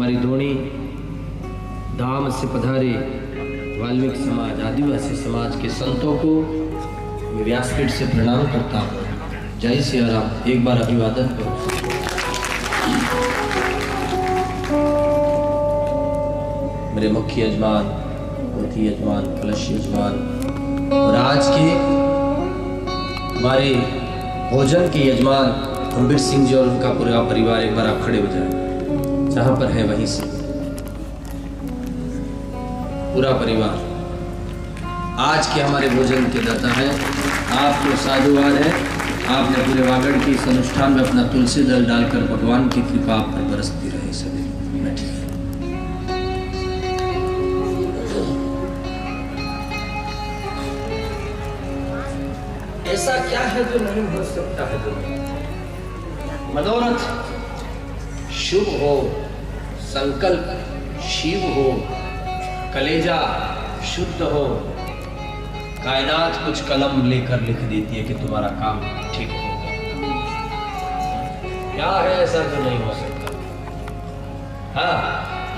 हमारी दोणी धाम से पधारे वाल्मीकि समाज, आदिवासी समाज के संतों को मैं व्यासपीठ से प्रणाम करता हूँ। जय सिया राम। एक बार अभिवादन करो। मेरे मुख्य यजमान, पोथी यजमान, कलश यजमान और आज के हमारे भोजन के यजमान गंभीर सिंह जी और उनका पूरा परिवार, एक बार आप खड़े हो जाए, जहां पर है वहीं से पूरा परिवार आज के हमारे भोजन के दाता है। आपको साधुवाद है, आपने पूरे वागड़ के इस अनुष्ठान में अपना तुलसी दल डालकर भगवान की कृपा आप पर बरसती रहे। सभी ऐसा क्या है जो नहीं हो सकता है दुनिया। मनोरथ शुभ हो, संकल्प शिव हो, कलेजा शुद्ध हो, कायनात कुछ कलम लेकर लिख देती है कि तुम्हारा काम ठीक होगा। क्या है ऐसा जो नहीं हो सकता। हाँ,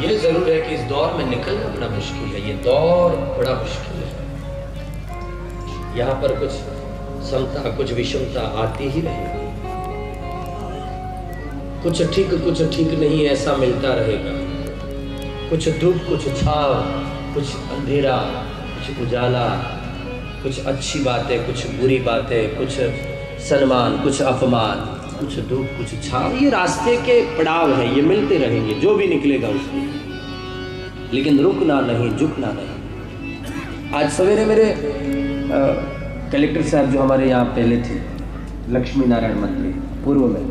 ये जरूर है कि इस दौर में निकलना बड़ा मुश्किल है। ये दौर बड़ा मुश्किल है। यहाँ पर कुछ समता, कुछ विषमता आती ही रहेगी। कुछ ठीक नहीं ऐसा मिलता रहेगा। कुछ धूप, कुछ छाव, कुछ अंधेरा, कुछ उजाला, कुछ अच्छी बातें, कुछ बुरी बातें, कुछ सम्मान, कुछ अपमान, कुछ धूप, कुछ छाव। ये रास्ते के पड़ाव हैं, ये मिलते रहेंगे, जो भी निकलेगा उसमें। लेकिन रुकना नहीं, झुकना नहीं। आज सवेरे मेरे कलेक्टर साहब जो हमारे यहाँ पहले थे, लक्ष्मी नारायण मंत्री पूर्व में,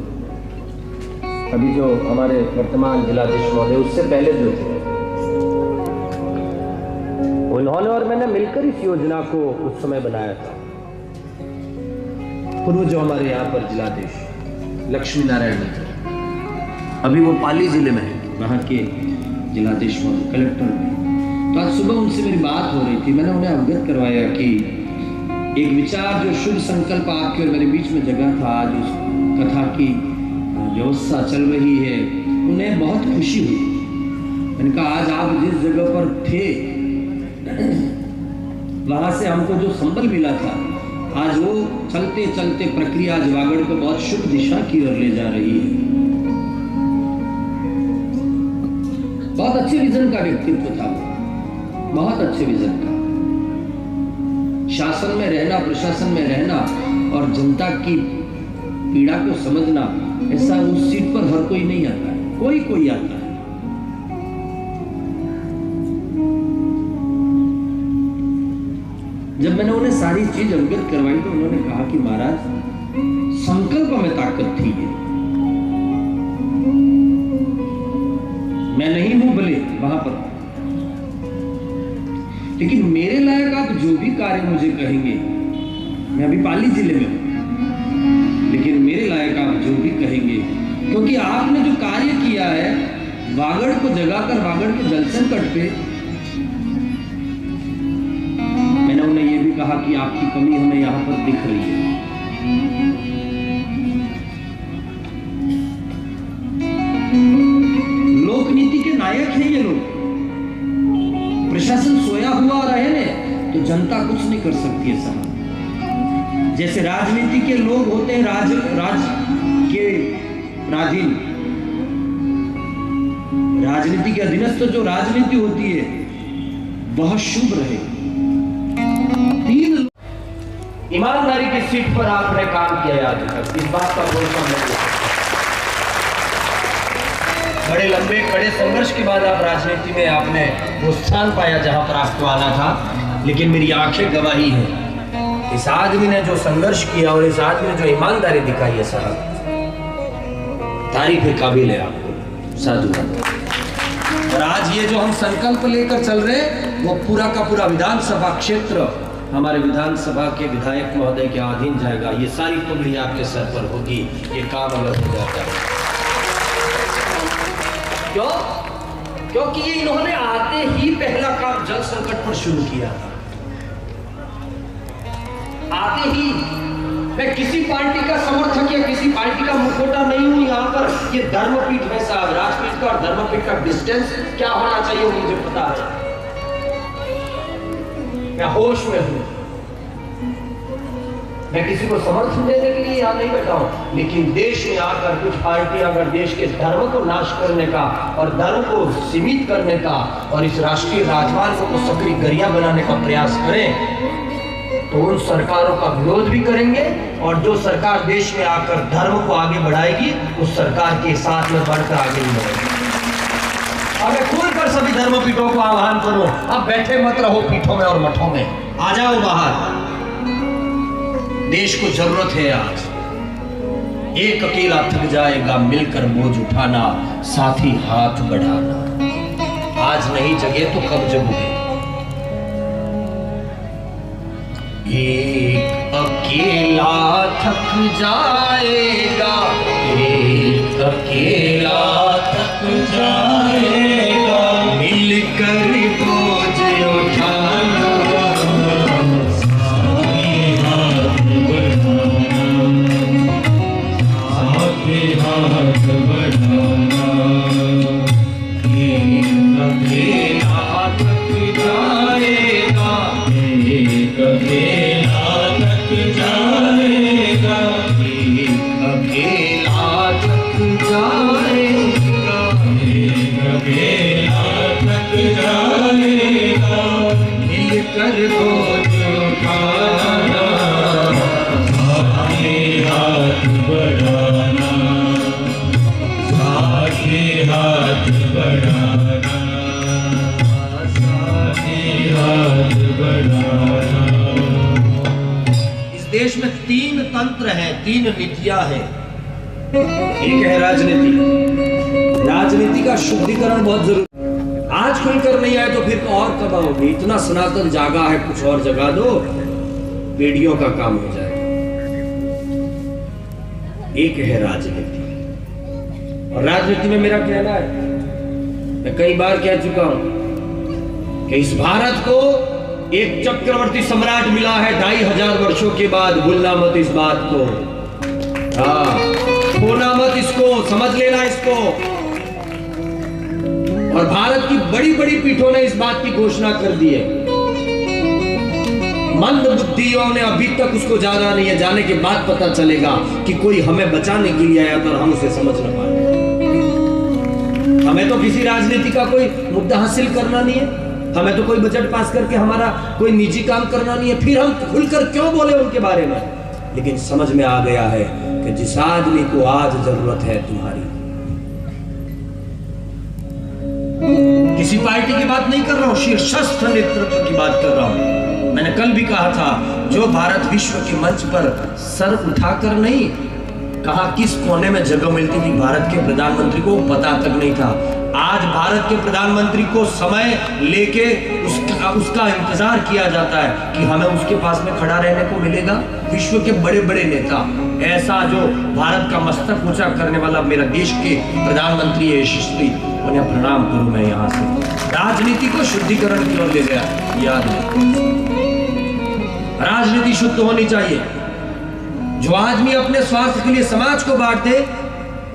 अभी जो हमारे वर्तमान जिलाधीश महोदय उससे पहले जो थे, उन्होंने और मैंने मिलकर इस योजना को उस समय बनाया था। पूर्व जो हमारे यहाँ पर जिलाधीश लक्ष्मी नारायण मंत्री, अभी वो पाली जिले में है, वहाँ के जिलाधीश महोदय कलेक्टर में। तो आज सुबह उनसे मेरी बात हो रही थी। मैंने उन्हें अवगत करवाया कि एक विचार जो शुभ संकल्प आपके और मेरे बीच में जगह था, आज उस कथा की व्यवस्था चल रही है, उन्हें बहुत खुशी हुई। मैंने कहा आज आप जिस जगह पर थे वहां से हमको जो संबल मिला था, आज वो चलते चलते प्रक्रिया आज वागड़ को बहुत शुभ दिशा की ओर ले जा रही है। बहुत अच्छे विजन का व्यक्तित्व था, बहुत अच्छे विजन का। शासन में रहना, प्रशासन में रहना और जनता की पीड़ा को समझना, ऐसा उस सीट पर हर कोई नहीं आता है, कोई आता है। जब मैंने उन्हें सारी चीज अवगत करवाई तो उन्होंने कहा कि महाराज संकल्प में ताकत थी ये, मैं नहीं हूं भले वहां पर, लेकिन मेरे लायक आप जो भी कार्य मुझे कहेंगे, मैं अभी पाली जिले में हूं, लेकिन मेरे लायक आप जो भी कहेंगे, क्योंकि आपने जो कार्य किया है वागड़ को जगाकर वागड़ के जल संकट पे, मैंने उन्हें यह भी कहा कि आपकी कमी हमें यहां पर दिख रही है। लोक नीति के नायक हैं ये लोग। प्रशासन सोया हुआ रहे ने तो जनता कुछ नहीं कर सकती है साहब। जैसे राजनीति के लोग होते हैं, राज के राधीन, राजनीति के अधीनस्थ जो राजनीति होती है वह शुभ रहे। ईमानदारी की सीट पर आपने काम किया आज तक, इस बात का भरोसा नहीं। बड़े लंबे कड़े संघर्ष के बाद आप राजनीति में आपने वो स्थान पाया जहां पर आपको आना था, लेकिन मेरी आंखें गवाही है इस आदमी ने जो संघर्ष किया और इस आदमी ने जो ईमानदारी दिखाई है साहब, तारीफ के काबिल है आपको, साधुवाद। और आज ये जो हम संकल्प लेकर चल रहे वो पूरा का पूरा विधानसभा क्षेत्र हमारे विधानसभा के विधायक महोदय के अधीन जाएगा। ये सारी पगड़ी आपके सर पर होगी, ये काम अगर हो जाता है। क्यों? क्योंकि ये इन्होंने आते ही पहला काम जल संकट पर शुरू किया। आते ही मैं किसी पार्टी का समर्थक या किसी पार्टी का मुखौटा नहीं हूं। यहाँ पर ये धर्मपीठ है साहब, राजपीठ राजनीति का और धर्मपीठ का डिस्टेंस क्या होना चाहिए मुझे पता है। मैं होश में हूं, मैं किसी को समर्थन देने के लिए यहां नहीं बैठा हूं, लेकिन देश में आकर कुछ पार्टियां अगर देश के धर्म को नाश करने का और धर्म को सीमित करने का और इस राष्ट्रीय राजमार्ग को सक्रिय गरिया बनाने का प्रयास करें तो उन सरकारों का विरोध भी करेंगे, और जो सरकार देश में आकर धर्म को आगे बढ़ाएगी उस सरकार के साथ में बढ़कर आगे भी बढ़ेगी। और मैं खुलकर सभी धर्म पीठों को आह्वान करूं, अब बैठे मत रहो पीठों में और मठों में, आ जाओ बाहर। देश को जरूरत है आज, एक अकेला थक जाएगा मिलकर बोझ उठाना, साथी हाथ बढ़ाना। आज नहीं जगे तो कब जगोगे? एक अकेला थक जाएगा, एक अकेला थक जाएगा, मिलकर बोझ उठाना, हाथ बढ़ाना। एक अकेला थक जाएगा, एक अकेला थक जाएगा, एक अकेला थक जाएगा, एक अकेला थक जाएगा, मिलकर बोझ उठाना, हाथ बढ़ाना, हाथ बढ़ाना, हाथ बढ़ाना। इस देश में 3 तंत्र हैं, 3 नीतियां हैं। एक है राजनीति। राजनीति का शुद्धिकरण बहुत जरूरी। आज खुलकर नहीं आए तो फिर और कब आओगे? इतना सनातन जागा है, कुछ और जगा दो, पीढ़ियों का काम हो जाएगा। एक है राजनीति, और राजनीति में मेरा कहना है, मैं कई बार कह चुका हूं कि इस भारत को एक चक्रवर्ती सम्राट मिला है 2500 वर्षों के बाद। भूलना मत इस बात को, हाँ, खोना मत इसको, समझ लेना इसको। और भारत की बड़ी बड़ी पीठों ने इस बात की घोषणा कर दी है। मंद बुद्धियों ने अभी तक उसको जाना नहीं है, जाने के बाद पता चलेगा कि कोई हमें बचाने के लिए आया था और हम उसे समझ न पाए। हमें तो किसी राजनीति का कोई मुद्दा हासिल करना नहीं है, हमें तो कोई बजट पास करके हमारा कोई निजी काम करना नहीं है, फिर हम खुलकर क्यों बोले उनके बारे में? लेकिन समझ में आ गया है कि जिस आदमी को आज जरूरत है तुम्हारी, किसी पार्टी की बात नहीं कर रहा हूं, शीर्षस्थ नेतृत्व की बात कर रहा हूं। मैंने कल भी कहा था, जो भारत विश्व के मंच पर सर उठाकर नहीं, कहा किस कोने में जगह मिलती थी भारत के प्रधानमंत्री को पता तक नहीं था। आज भारत के प्रधानमंत्री को समय लेके उसका इंतजार किया जाता है कि हमें उसके पास में खड़ा रहने को मिलेगा। विश्व के बड़े बड़े नेता, ऐसा जो भारत का मस्तक ऊंचा करने वाला मेरा देश के प्रधानमंत्री है यशस्वी, उन्हें प्रणाम करूं मैं यहाँ से। राजनीति को शुद्धिकरण की ओर ले गया, याद है, राजनीति शुद्ध होनी चाहिए। जो आदमी अपने स्वार्थ के लिए समाज को बांटते,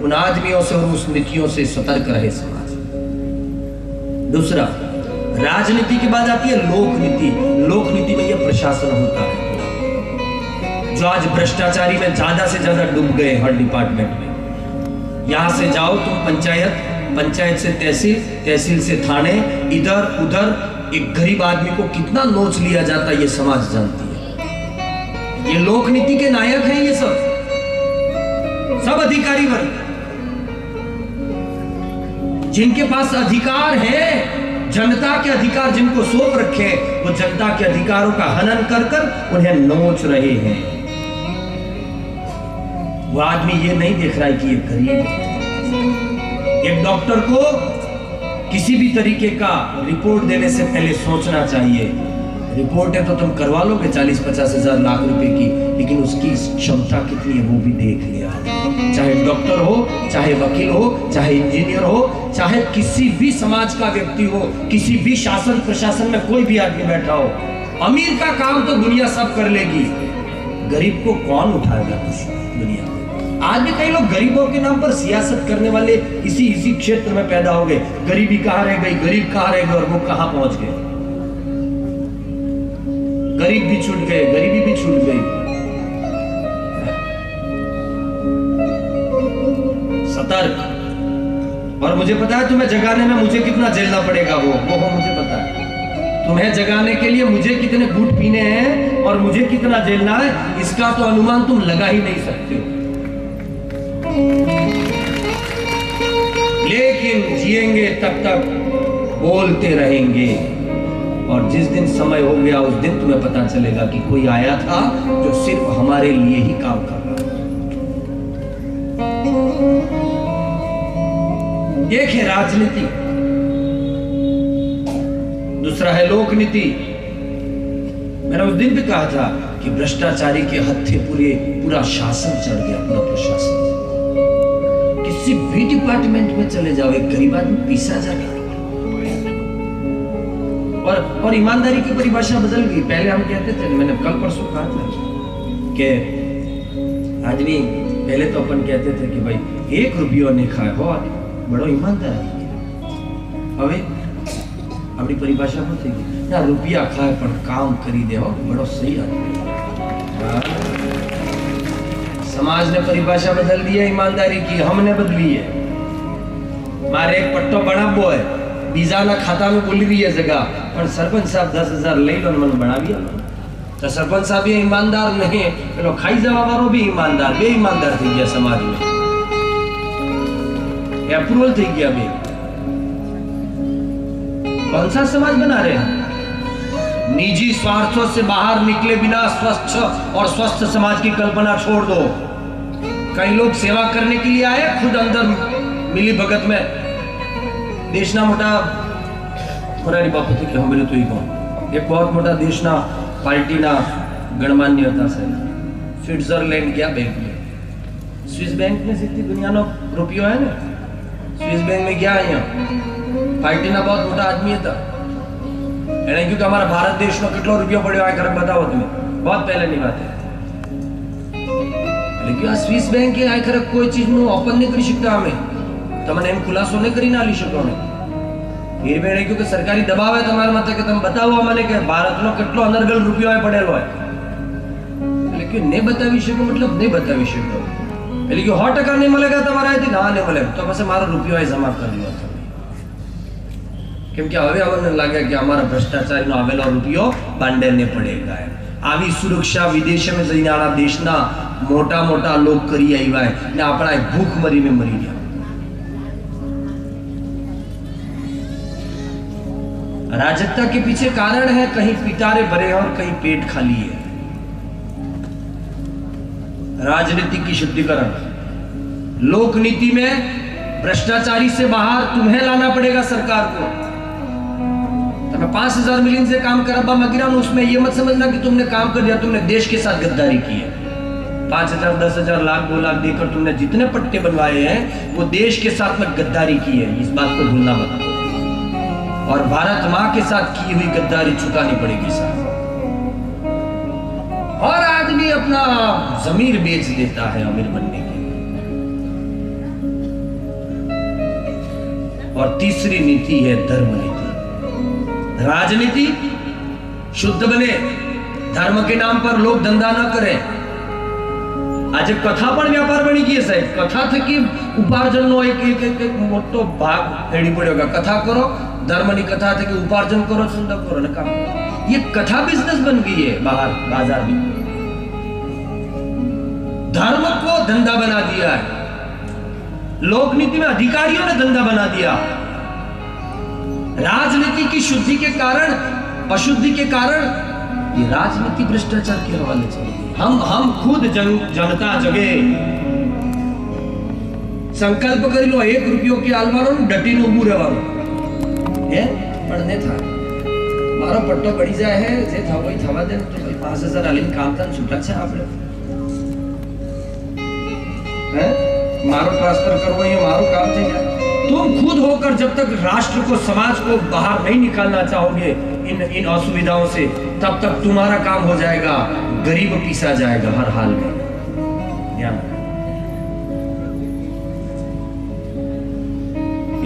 उन आदमियों से और उस नीतियों से सतर्क रहे समाज। दूसरा, राजनीति के बाद आती है लोकनीति। लोकनीति में यह प्रशासन होता है जो आज भ्रष्टाचारी में ज्यादा से ज्यादा डूब गए हर डिपार्टमेंट में। यहां से जाओ तुम पंचायत, पंचायत से तहसील, तहसील से थाने, इधर उधर एक गरीब आदमी को कितना नोच लिया जाता है, ये समाज जानती है। ये लोकनीति के नायक हैं ये सब अधिकारी वर्ग, जिनके पास अधिकार है, जनता के अधिकार जिनको सौंप रखे, वो जनता के अधिकारों का हनन कर कर उन्हें नोच रहे हैं। वो आदमी ये नहीं देख रहा है कि ये गरीब है। एक डॉक्टर को किसी भी तरीके का रिपोर्ट देने से पहले सोचना चाहिए। रिपोर्ट है तो तुम करवा लोगे 40-50 हजार लाख रुपए की, लेकिन उसकी क्षमता कितनी है वो भी देख लिया। चाहे डॉक्टर हो, चाहे वकील हो, चाहे इंजीनियर हो, चाहे किसी भी समाज का व्यक्ति हो, किसी भी शासन प्रशासन में कोई भी आदमी बैठा हो, अमीर का काम तो दुनिया सब कर लेगी, गरीब को कौन उठाएगा दुनिया में? आज भी कई लोग गरीबों के नाम पर सियासत करने वाले इसी क्षेत्र में पैदा हो गए। गरीबी कहां रह गई, गरीब कहां रह गए, और वो कहां पहुंच गए। गरीब भी छूट गए, गरीबी भी छूट गई। सतर्क। और मुझे पता है तुम्हें जगाने में मुझे कितना झेलना पड़ेगा, वो मुझे पता है। तुम्हें जगाने के लिए मुझे कितने घूंट पीने हैं और मुझे कितना झेलना है, इसका तो अनुमान तुम लगा ही नहीं सकते हो। लेकिन जिएंगे तब तक बोलते रहेंगे, और जिस दिन समय हो गया उस दिन तुम्हें पता चलेगा कि कोई आया था जो सिर्फ हमारे लिए ही काम कर रहा था। एक है राजनीति, दूसरा है लोक नीति। मैंने उस दिन भी कहा था कि भ्रष्टाचारी के हत्थे पूरा शासन चढ़ गया, पूरा प्रशासन। किसी भी डिपार्टमेंट में चले जाओ, एक गरीब आदमी पीसा जाता। और ईमानदारी की परिभाषा बदल गई। पहले हम कहते थे, मैंने कल परसों कहा था कि आदमी, पहले तो अपन कहते थे कि भाई 1 रुपया नहीं खाए हो आदमी बड़ो ईमानदार है। હવે આપણી પરિભાષા શું થઈ ગઈ ના, રૂપિયા ખાય પણ કામ કરી દે હો બड़ो सही आदमी। समाज ने परिभाषा बदल दी है ईमानदारी की, हमने बदली है। मारे एक पट्टो बनावो है, बीजा ना खाता में बोली रही है जगह, पर सरपंच साहब 10,000 ले लो मन बनावी तो सरपंच साहब ये ईमानदार नहीं, पेलो खाई जवा वारो भी ईमानदार, बे ईमानदार थी गया समाज में, अप्रूवल थी गया बे। कौन सा समाज बना रहे हैं? निजी स्वार्थों से बाहर निकले बिना स्वच्छ और स्वस्थ समाज की कल्पना छोड़ दो। कई लोग सेवा करने के लिए आए, खुद अंदर मिली भगत में देशना मोटा मोरारी बापू थे कि हम बोले तो ही कौन, एक बहुत मोटा देशना पार्टी ना गणमान्य था सर, स्विट्जरलैंड गया बैंक में, स्विस बैंक में जितनी दुनिया नो रुपयो है ना, स्विस बैंक में गया यहाँ पार्टी ना बहुत मोटा आदमी था, क्योंकि हमारा भारत देश में कितना रुपया पड़े आए कर बताओ तुम्हें, बहुत पहले नहीं बात है। लेकिन स्विस बैंक के आए कर कोई चीज नु ओपन नहीं कर सकता, हमें तमने एम खुलासो नहीं करी ना ली શકો ने, फिर भी नहीं, क्योंकि सरकारी दबाव है तुम्हारे माथे के तुम बताओ अमने के भारत नो कितलो अनर्गल रुपयो है पड़ेलो है, लेकिन नहीं बतावी શકો मतलब नहीं बतावी શકો, એટલે કે 100% नहीं मिलेगा तुम्हारा यदि ना नहीं मिले तो પછી મારો રૂપિયો આ જમા કરી લો તમે, કેમ કે હવે અમને લાગે કે અમારા ભ્રષ્ટાચારીનો આવેલો રૂપિયો બાંડેને પડેગા। આવી સુરક્ષા વિદેશમાં જઈને આના દેશના મોટા મોટા લોક કરી આવ્યા ને આપણા ભૂખ મરીને મરી ગયા। राजकता के पीछे कारण है, कहीं पिटारे भरे और कहीं पेट खाली है। राजनीति की शुद्धिकरण, लोक नीति में भ्रष्टाचारी से बाहर तुम्हें लाना पड़ेगा सरकार को। तो मैं 5,000 मिलियन से काम कर मगिरा, उसमें ये मत समझना कि तुमने काम कर दिया, तुमने देश के साथ गद्दारी की है। 5,000, 10,000, लाख 2 लाख देकर तुमने जितने पट्टे बनवाए हैं वो देश के साथ में गद्दारी की है, इस बात को भूलना मत। और भारत मां के साथ की हुई गद्दारी चुकानी पड़ेगी साहब। और आदमी अपना जमीर बेच देता है अमीर बनने के लिए। और तीसरी नीति है धर्म नीति। राजनीति शुद्ध बने, धर्म के नाम पर लोग धंधा न करें। आज कथा पर व्यापार बनी गई साहब, कथा थे कि उपार्जन नो एक मोटो भाग हेड़ी पड़ेगा। कथा करो, धर्म की कथा थे कि उपार्जन करो, सुंदर करो न काम। ये कथा बिजनेस बन गई है बाहर बाजार में। धर्म को धंधा बना दिया है, लोक नीति में अधिकारियों ने धंधा बना दिया। राजनीति की शुद्धि के कारण, अशुद्धि के कारण ये राजनीति भ्रष्टाचार के हवाले चली गई। हम खुद जनता जगे संकल्प कर लो 1 रुपयो के आलवानो डटी ने उभू रहवानो है, पण ने था मारो पट्टो पड़ी जाए है जे था वही थवा दे तो 5,000 आलीन काम था छूटा छे आपने है, मारो ट्रांसफर करवो ये मारो काम थी गया। तुम खुद होकर जब तक राष्ट्र को, समाज को बाहर नहीं निकालना चाहोगे इन असुविधाओं से, तब तक तुम्हारा काम हो जाएगा, गरीब पीसा जाएगा हर हाल में।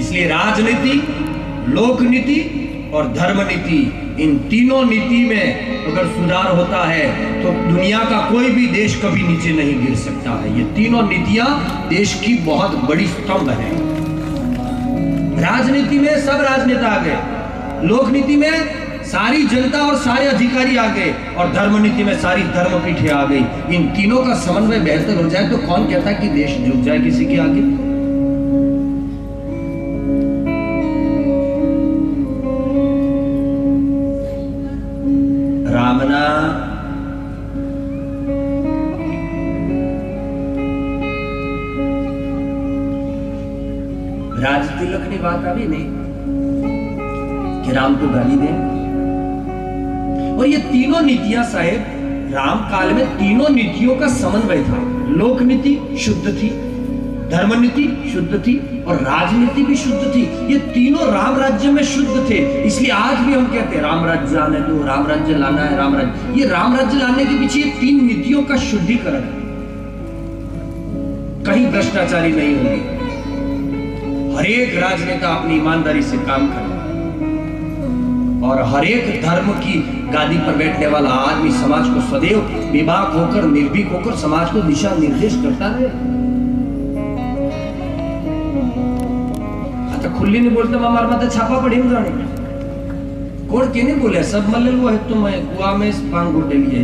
इसलिए राजनीति, लोक नीति और धर्म नीति, इन तीनों नीति में अगर सुधार होता है तो दुनिया का कोई भी देश कभी नीचे नहीं गिर सकता है। ये तीनों नीतियां देश की बहुत बड़ी स्तंभ है। राजनीति में सब राजनेता आ गए, लोक नीति में सारी जनता और सारे अधिकारी आ गए, और धर्म नीति में सारी धर्मपीठें आ गई। इन तीनों का समन्वय बेहतर हो जाए तो कौन कहता है कि देश झुक जाए किसी के आगे। रामना राज तिलक ने बात આવી नहीं कि राम को गाली दें। और ये तीनों नीतियां साहेब राम काल में तीनों नीतियों का समन्वय था। लोक नीति शुद्ध थी, धर्म नीति शुद्ध थी और राजनीति भी शुद्ध थी। ये तीनों राम राज्य में शुद्ध थे। इसलिए आज भी हम कहते हैं राम राज्य आने दो, राम राज्य लाना है, राम राज्य। ये राम राज्य लाने के पीछे तीन नीतियों का शुद्धिकरण है। कहीं भ्रष्टाचारी नहीं होंगे, हर एक राजनेता अपनी ईमानदारी से काम करे और हर एक धर्म की गादी पर बैठने वाला आदमी समाज को सदैव बेबाक होकर, निर्भीक होकर समाज को दिशा निर्देश करता रहे। अच्छा खुली नहीं बोलते हमारे माथे छापा पड़े जाने कोण के नहीं बोले सब मल्ले वो है तो मैं कुआ में पांग घोटे लिए।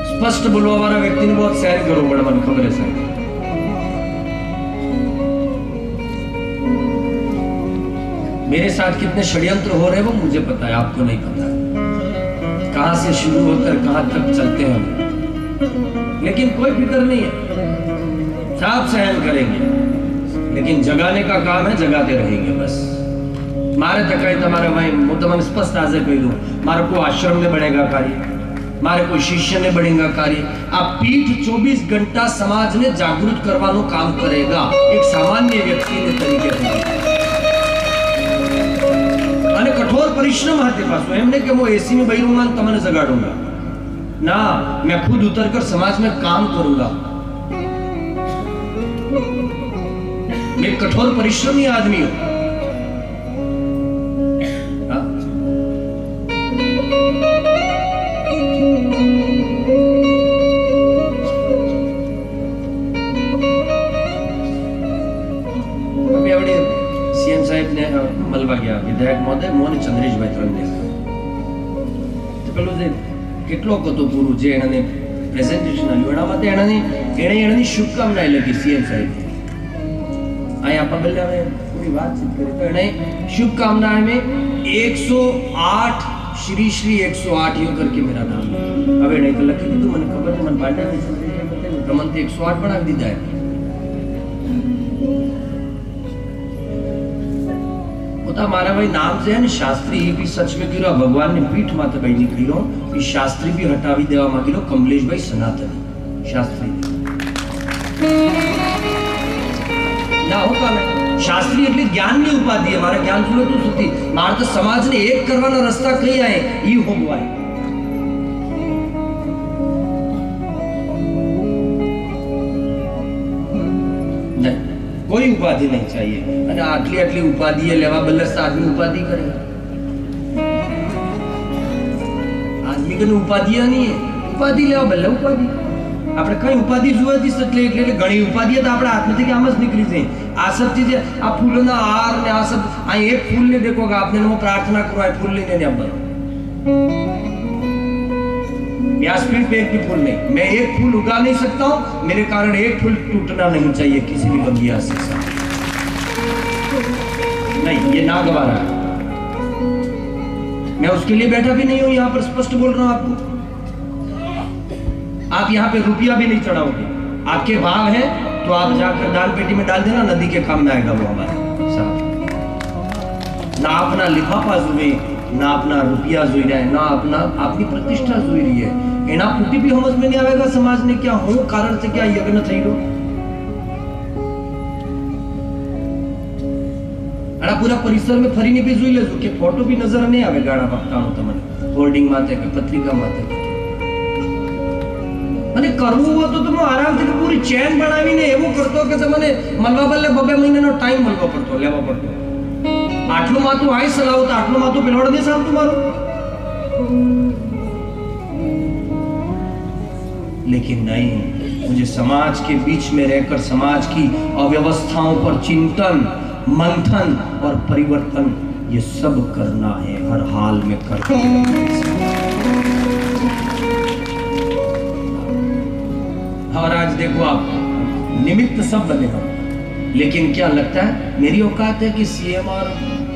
स्पष्ट बोलो, हमारा व्यक्ति ने बहुत सहन करो, बड़ा मन खबर है सर। मेरे साथ कितने षड्यंत्र हो रहे हैं वो मुझे पता है, आपको नहीं पता कहां से शुरू होकर कहां तक चलते हैं। लेकिन कोई फिक्र नहीं है, सब सहन करेंगे, लेकिन जगाने का काम है, जगाते रहेंगे बस। मारे तक तुम्हारे भाई मुतमन स्पष्ट आज कह दू, मारे को आश्रम में बढ़ेगा कार्य, मारे को शिष्य ने बढ़ेगा कार्य। आप पीठ 24 घंटा समाज ने जागरूक करवानो काम करेगा एक सामान्य व्यक्ति ने तरीके से। અને કઠોર પરિશ્રમ હાથે પાછો એમને કે હું એસી में बैठूंगा તમને जगाड़ूंगा ना, मैं खुद उतरकर समाज में काम करूंगा। मैं कठोर परिश्रमी आदमी हूं। सीएम साहब ने मलबा गया विधायक महोदय मोहन चंद्रेश भाई ત્રણને તો પેલું જે કેટલો કતો પૂરું જે એને પ્રેઝન્ટેશન આલ્યું એના માટે એણે શુભકામના લખી સીએમ સાહેબ અહીં આપા બલ્લે હવે પૂરી વાતચીત કરી તો એણે शुभकामनाएं में 108 श्री श्री 108 यो करके मेरा नाम હવે એણે તો લખી દીધું, મને ખબર છે, મને પાટા તમને 108 બનાવી દીધા है। हमारा भाई नाम से है ना शास्त्री, ये भी सच में गिरो भगवान ने पीठ माथे भाई निकली रो कि शास्त्री भी हटावी देवा मांगी लो कमलेश भाई सनातनी शास्त्री ना होता है। शास्त्री એટલે જ્ઞાનની ઉપાધિ है, મારા જ્ઞાન સુલો તું સુતી માર તો સમાજને એક કરવાનો રસ્તા કઈ આય ઈ હોગવાય। कोई उपाधि नहीं चाहिए અને આટલી આટલી ઉપાધિ લેવા બદલે આદમી ઉપાધિ કરે। આદમી કને ઉપાધિ नहीं है, ઉપાધિ લેવા બદલે ઉપાધિ આપણે કઈ ઉપાધિ જોવાથી એટલે એટલે ઘણી ઉપાધિ તો આપણા હાથમાંથી કે આમ જ નીકળી જાય। આ सब चीजें આ ફૂલોના હાર ને આ सब આ એક ફૂલ ને देखो કે आपने वो प्रार्थना करो है फूल लेने नहीं अब व्यासपीठ पे एक भी फूल नहीं, मैं एक फूल उगा नहीं सकता हूं, मेरे कारण एक फूल टूटना नहीं चाहिए किसी भी बगिया से नहीं, ये नागवारा है। मैं उसके लिए बैठा भी नहीं हूं, यहां पर स्पष्ट बोल रहा हूं आपको। आप यहां पे रुपया भी नहीं चढ़ाओगे, आपके भाव है तो आप जाकर दान पेटी में डाल देना, नदी के काम में आएगा वो हमारे साथ। ना अपना लिफाफा जुए, ना अपना रुपया जुई रहा है, ना अपना अपनी प्रतिष्ठा जुई रही है। एना पुटी भी समझ में नहीं आवेगा समाज ने क्या हो कारण से क्या यज्ञ થઈ રહ્યો। આના પૂરા પરિસર में ફરીને भी જોઈ લેજો કે ફોટો भी નજર નહીં આવે ગાડા ભક્તાનો તમને હોર્ડિંગ માથે કે પત્રિકા માથે। અને કરવું હોય તો તમે આરામથી પૂરી ચેન બનાવીને એવું કરતો કે તમને મળવા બદલે 2 મહિનાનો ટાઈમ મળવો પડતો, લેવો પડતો. આટલું માથું આઈ સલાવ તો આટલું માથું પેલોડ નહીં સારું મારું. लेकिन नहीं, मुझे समाज के बीच में रहकर समाज की अव्यवस्थाओं पर चिंतन, मंथन और परिवर्तन ये सब करना है, हर हाल में करना है. और आज देखो आप निमित्त सब बने हो, लेकिन क्या लगता है मेरी औकात है कि सीएम और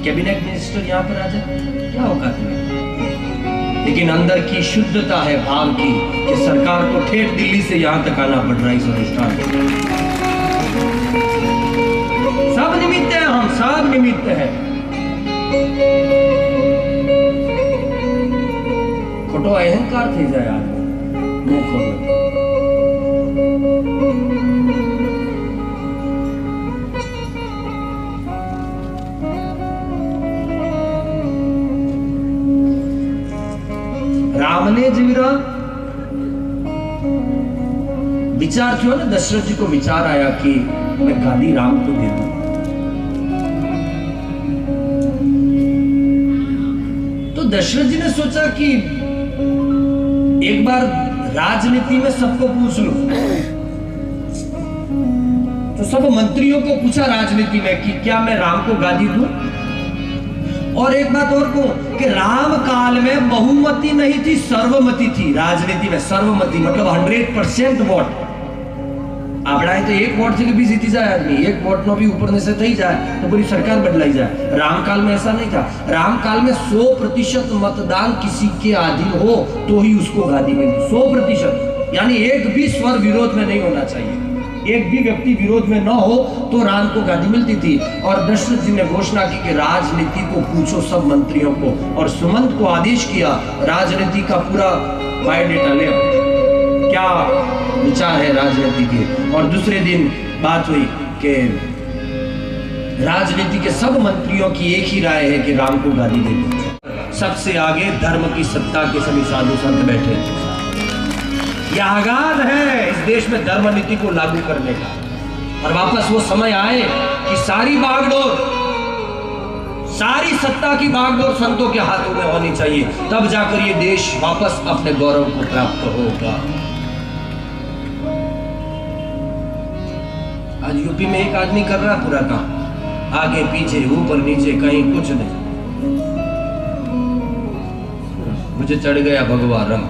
कैबिनेट मिनिस्टर यहाँ पर आ जाए? क्या औकात है? लेकिन अंदर की शुद्धता है भाव की कि सरकार को ठेठ दिल्ली से यहाँ तक आना पड़ रहा है इस अनुष्ठान. सब निमित्त है, हम सब निमित्त है. खोटो अहंकार थी जाए आदमी मुंह खोल. रामने जीरा विचार थयो ने, दशरथ जी को विचार आया कि मैं गादी राम को दे दूं. तो दशरथ जी ने सोचा कि एक बार राजनीति में सबको पूछ लूं. तो सब मंत्रियों को पूछा राजनीति में कि क्या मैं राम को गादी दूं. और एक बात और को कि राम काल में बहुमति नहीं थी, सर्वमति थी. राजनीति में सर्वमति मतलब 100% वोट. આપણા તો એક वोट से भी जीती जाए आदमी, एक वोट नो भी ऊपर से थी जाए तो पूरी सरकार बदलाई जाए. राम काल में ऐसा नहीं था. राम काल में 100% मतदान किसी के अधीन हो तो ही उसको गादी मिली. 100% यानी एक भी स्वर विरोध में नहीं होना चाहिए, एक भी व्यक्ति विरोध में न हो तो राम को गादी मिलती थी. और दशरथ जी ने घोषणा की कि राजनीति को पूछो सब मंत्रियों को, और सुमंत को आदेश किया राजनीति का पूरा बायोडेटा ले, क्या विचार है राजनीति के. और दूसरे दिन बात हुई कि राजनीति के सब मंत्रियों की एक ही राय है कि राम को गादी दे दो. सबसे आगे धर्म की सत्ता के सभी साधु संत बैठे. यह आगाज है इस देश में धर्म नीति को लागू करने का. और वापस वो समय आए कि सारी बागडोर, सारी सत्ता की बागडोर संतों के हाथों में होनी चाहिए, तब जाकर ये देश वापस अपने गौरव को प्राप्त होगा. आज यूपी में एक आदमी कर रहा पूरा काम, आगे पीछे ऊपर नीचे कहीं कुछ नहीं. मुझे चढ़ गया भगवा रंग.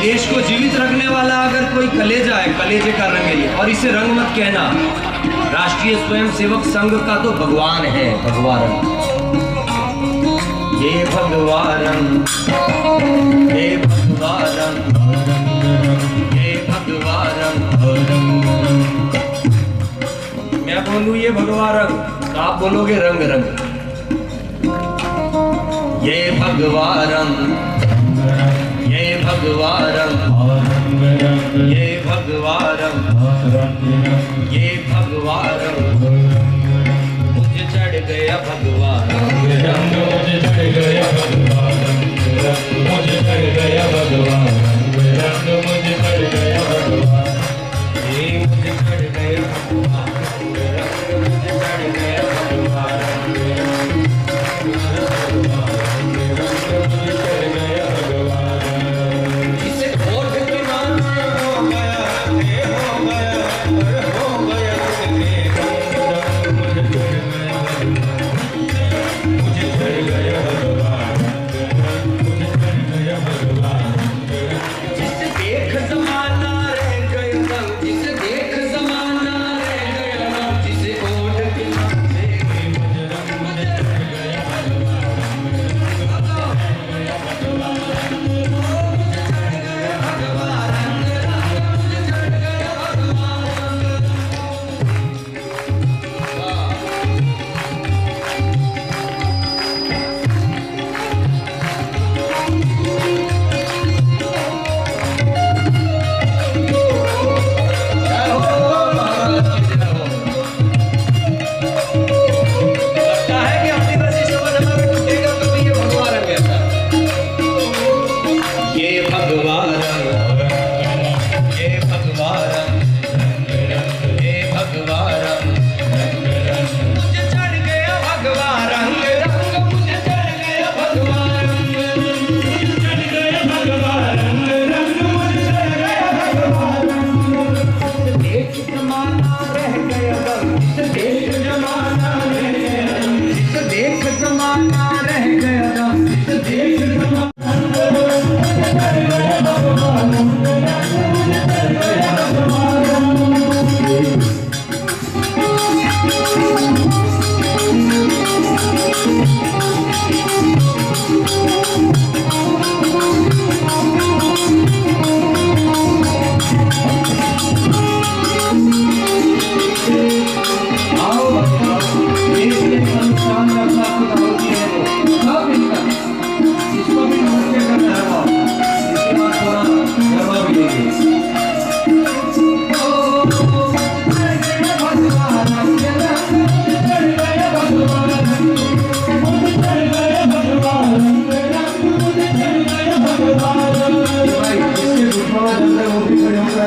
देश को जीवित रखने वाला अगर कोई कलेजा है, कलेजे का रंग है ये. और इसे रंग मत कहना. राष्ट्रीय स्वयंसेवक संघ का तो भगवान है, भगवान. ये भगवान, ये भगवान, ये भगवान. मैं बोलूं ये भगवान रंग तो आप बोलोगे रंग रंग. ये भगवान, ये भगवान, ये भगवान, ये भगवान. मुझे चढ़ गया भगवान, मुझे चढ़ गया भगवान, मुझे चढ़ गया भगवान, मुझे चढ़ गया भगवान. ये मुझे चढ़ गया भगवान, मुझे चढ़ गया भगवान. मुझे चढ़ गया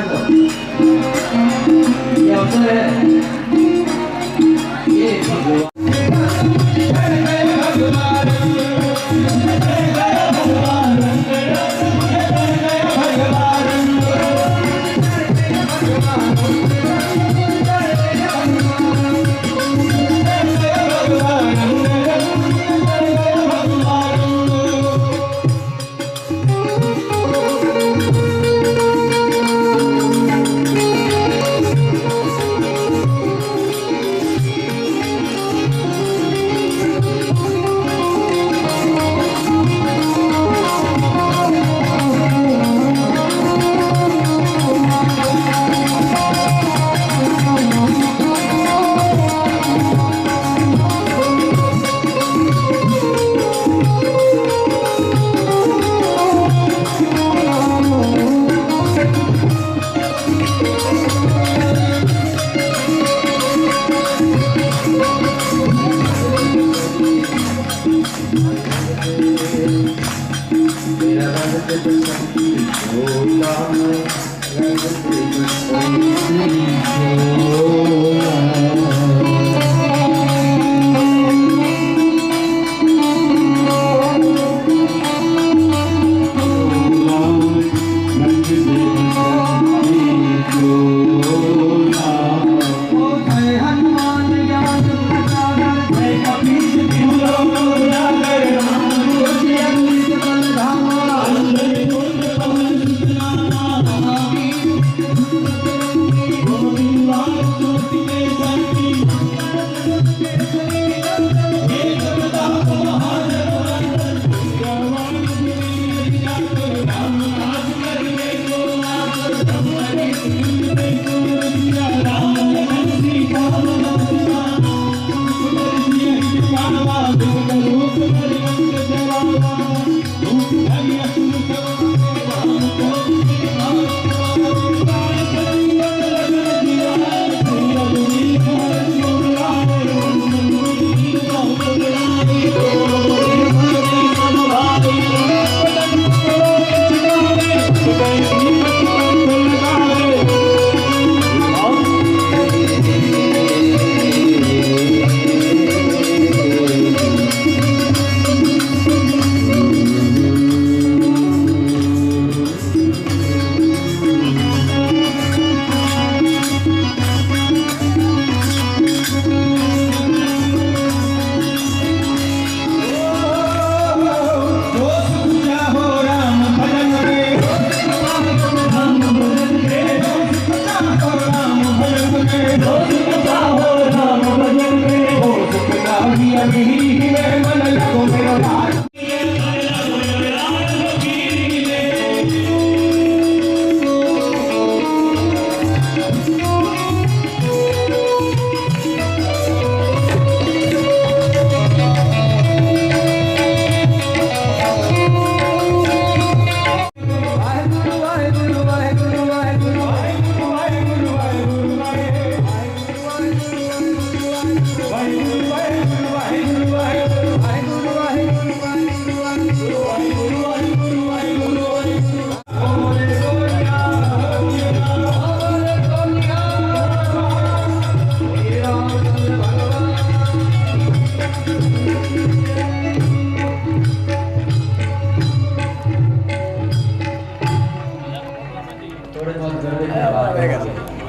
कर दो। ये अवसर है, ये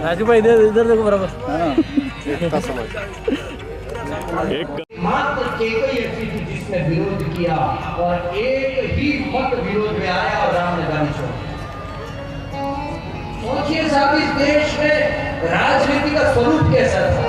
राजू भाई इधर इधर देखो बराबर। मात्र एक ही ऐसी थी जिसने विरोध किया और एक ही मत विरोध में आया और राम ने गाली छोड़ी। सोचिए साहब इस देश में राजनीति का स्वरूप कैसा था।